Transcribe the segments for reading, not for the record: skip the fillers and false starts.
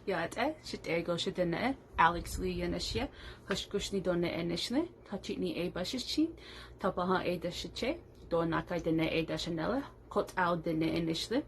Yá'áh'tééh, shit'ego shit'ene'eh, Alexx Lee yinishyé, hushkushni done'eh nishne, tachitni e bashishi, tapaha e dashiche, donakai dene e dashanele, kot'al dene inishli.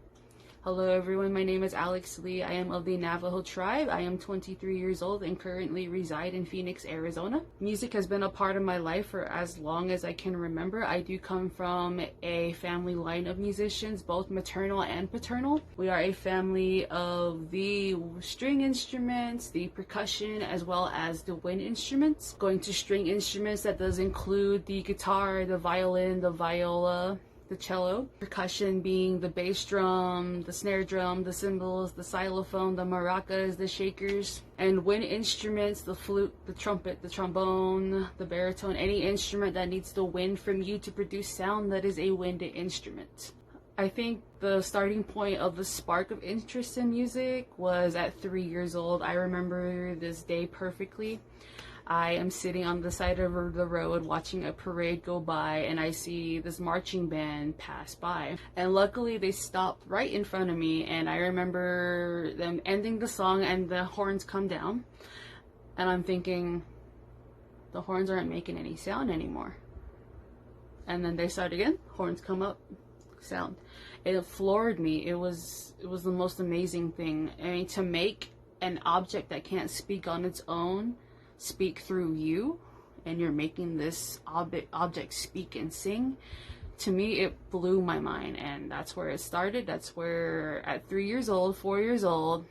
Hello everyone, my name is Alexx Lee. I am of the Navajo tribe. I am 23 years old and currently reside in Phoenix, Arizona. Music has been a part of my life for as long as I can remember. I do come from a family line of musicians, both maternal and paternal. We are a family of the string instruments, the percussion, as well as the wind instruments. Going to string instruments, that does include the guitar, the violin, the viola, the cello, percussion being the bass drum, the snare drum, the cymbals, the xylophone, the maracas, the shakers, and wind instruments, the flute, the trumpet, the trombone, the baritone, any instrument that needs the wind from you to produce sound, that is a wind instrument. I think the starting point of the spark of interest in music was at 3 years old. I remember this day perfectly. I am sitting on the side of the road watching a parade go by, and I see this marching band pass by, and luckily they stopped right in front of me, and I remember them ending the song and the horns come down, and I'm thinking, the horns aren't making any sound anymore. And then they start again, horns come up, sound. It floored me. It was the most amazing thing. I mean, to make an object that can't speak on its own speak through you, and you're making this object speak and sing, to me it blew my mind. And that's where it started. That's where, at 3 years old, 4 years old,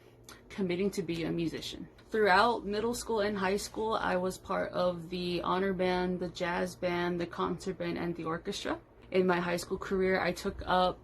committing to be a musician. Throughout middle school and high school, I was part of the honor band, the jazz band, the concert band, and the orchestra. In my high school career, I took up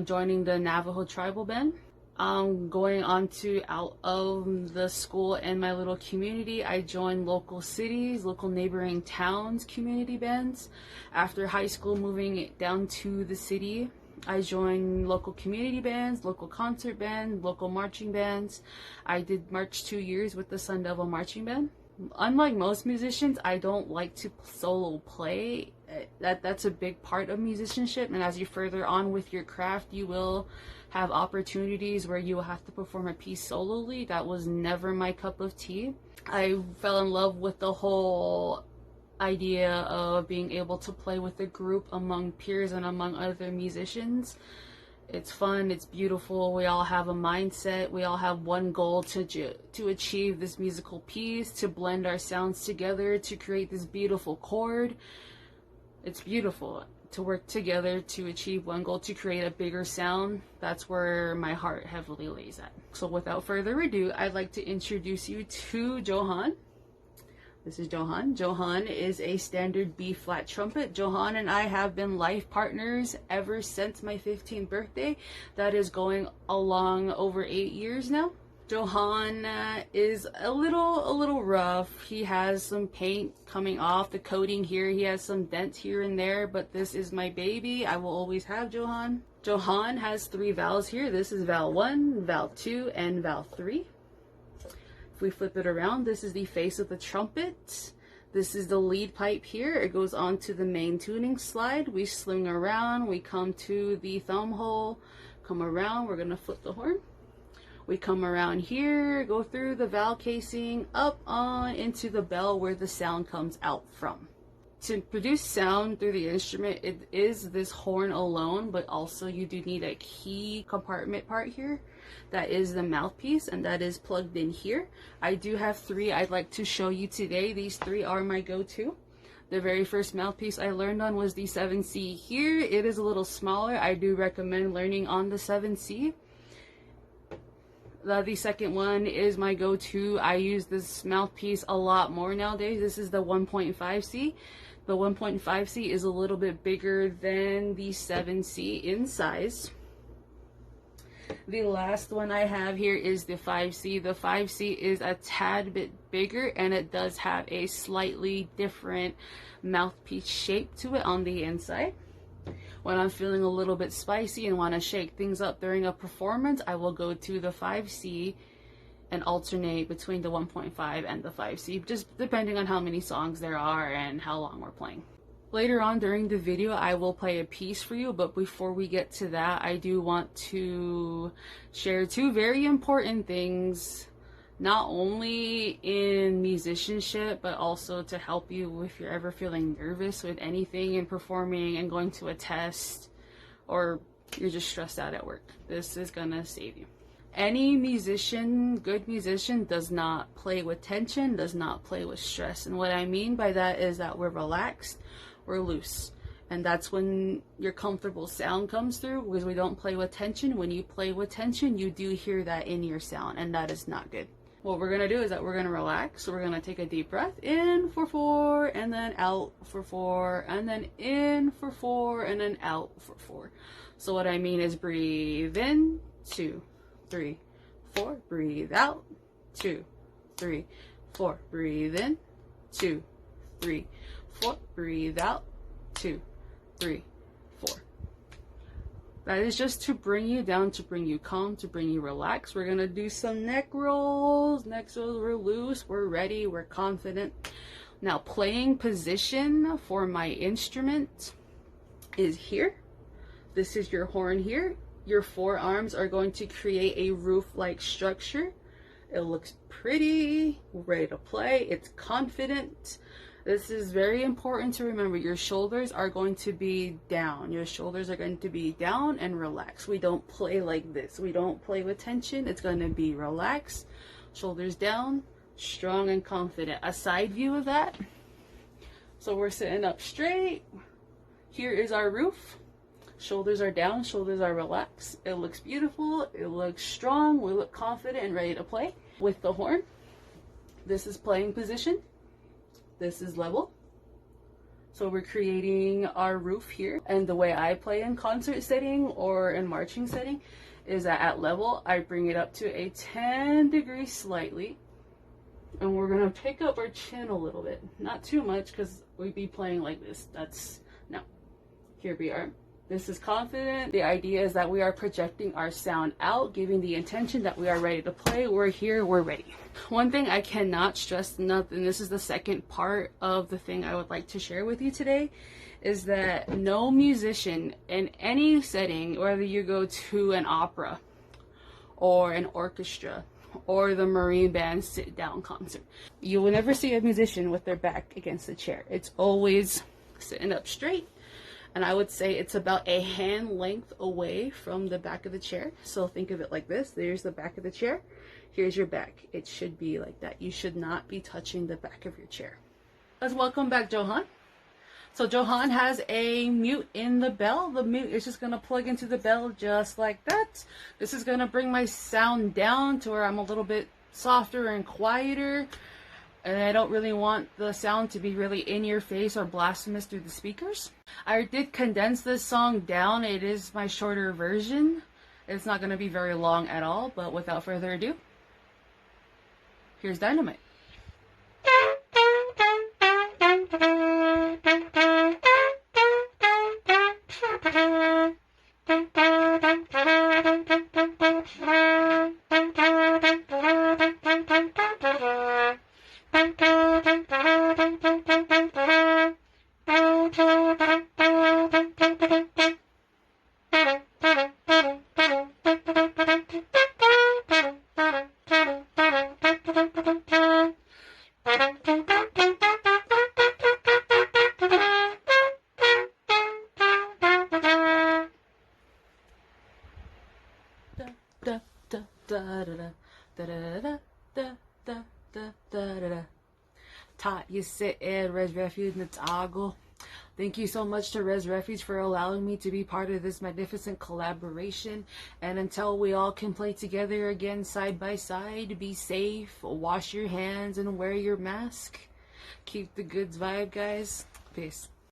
joining the Navajo tribal band. Going on to out of the school and my little community, I joined local cities, local neighboring towns, community bands. After high school, moving down to the city, I joined local community bands, local concert band, local marching bands. I did march 2 years with the Sun Devil Marching Band. Unlike most musicians, I don't like to solo play. That's a big part of musicianship, and as you further on with your craft, you will have opportunities where you will have to perform a piece solely. That was never my cup of tea. I fell in love with the whole idea of being able to play with a group among peers and among other musicians. It's fun, it's beautiful, we all have a mindset, we all have one goal to achieve this musical piece, to blend our sounds together, to create this beautiful chord. It's beautiful to work together to achieve one goal, to create a bigger sound. That's where my heart heavily lays at. So without further ado, I'd like to introduce you to Johan. This is Johan. Johan is a standard B flat trumpet. Johan and I have been life partners ever since my 15th birthday. That is going along over 8 years now. Johan is a little rough. He has some paint coming off the coating here. He has some dents here and there, but this is my baby. I will always have Johan. Johan has 3 valves here. This is valve 1, valve 2, and valve 3. If we flip it around, this is the face of the trumpet. This is the lead pipe here. It goes on to the main tuning slide. We swing around, we come to the thumb hole, come around, we're gonna flip the horn. We come around here, go through the valve casing, up on into the bell where the sound comes out from. To produce sound through the instrument, it is this horn alone, but also you do need a key compartment part here. That is the mouthpiece, and that is plugged in here. I do have 3 I'd like to show you today. These 3 are my go-to. The very first mouthpiece I learned on was the 7C here. It is a little smaller. I do recommend learning on the 7C. The second one is my go-to. I use this mouthpiece a lot more nowadays. This is the 1.5C. The 1.5C is a little bit bigger than the 7C in size. The last one I have here is the 5C. The 5C is a tad bit bigger, and it does have a slightly different mouthpiece shape to it on the inside. When I'm feeling a little bit spicy and want to shake things up during a performance, I will go to the 5C and alternate between the 1.5 and the 5C, just depending on how many songs there are and how long we're playing. Later on during the video, I will play a piece for you, but before we get to that, I do want to share 2 very important things not only in musicianship, but also to help you if you're ever feeling nervous with anything in performing and going to a test, or you're just stressed out at work. This is gonna save you. Any musician, good musician, does not play with tension, does not play with stress. And what I mean by that is that we're relaxed, we're loose. And that's when your comfortable sound comes through, because we don't play with tension. When you play with tension, you do hear that in your sound, and that is not good. What we're gonna do is that we're gonna relax. So we're gonna take a deep breath in for 4, and then out for 4, and then in for 4, and then out for 4. So what I mean is breathe in, 2, 3, 4, breathe out, 2, 3, 4, breathe in, 2, 3, 4, breathe out, 2, 3, 4. That is just to bring you down, to bring you calm, to bring you relaxed. We're gonna do some neck rolls. Neck rolls, we're loose, we're ready, we're confident. Now, playing position for my instrument is here. This is your horn here. Your forearms are going to create a roof-like structure. It looks pretty, ready to play. It's confident. This is very important to remember. Your shoulders are going to be down. Your shoulders are going to be down and relaxed. We don't play like this. We don't play with tension. It's going to be relaxed, shoulders down, strong and confident. A side view of that. So we're sitting up straight. Here is our roof. Shoulders are down, shoulders are relaxed. It looks beautiful, it looks strong, we look confident and ready to play. With the horn, this is playing position, this is level. So we're creating our roof here. And the way I play in concert setting or in marching setting is that at level, I bring it up to a 10 degrees slightly. And we're gonna pick up our chin a little bit. Not too much, because we'd be playing like this. No. Here we are. This is confident. The idea is that we are projecting our sound out, giving the intention that we are ready to play. We're here, we're ready. One thing I cannot stress enough, and this is the second part of the thing I would like to share with you today, is that no musician in any setting, whether you go to an opera or an orchestra or the Marine Band sit-down concert, you will never see a musician with their back against the chair. It's always sitting up straight. And I would say it's about a hand length away from the back of the chair. So think of it like this. There's the back of the chair. Here's your back. It should be like that. You should not be touching the back of your chair. Let's welcome back Johan. So Johan has a mute in the bell. The mute is just going to plug into the bell just like that. This is going to bring my sound down to where I'm a little bit softer and quieter. And I don't really want the sound to be really in your face or blasphemous through the speakers. I did condense this song down. It is my shorter version. It's not going to be very long at all, but without further ado, here's Dynamite. Ta yinishyé Res Refuge Natago. Thank you so much to Res Refuge for allowing me to be part of this magnificent collaboration. And until we all can play together again side by side, be safe, wash your hands, and wear your mask. Keep the goods vibe, guys. Peace.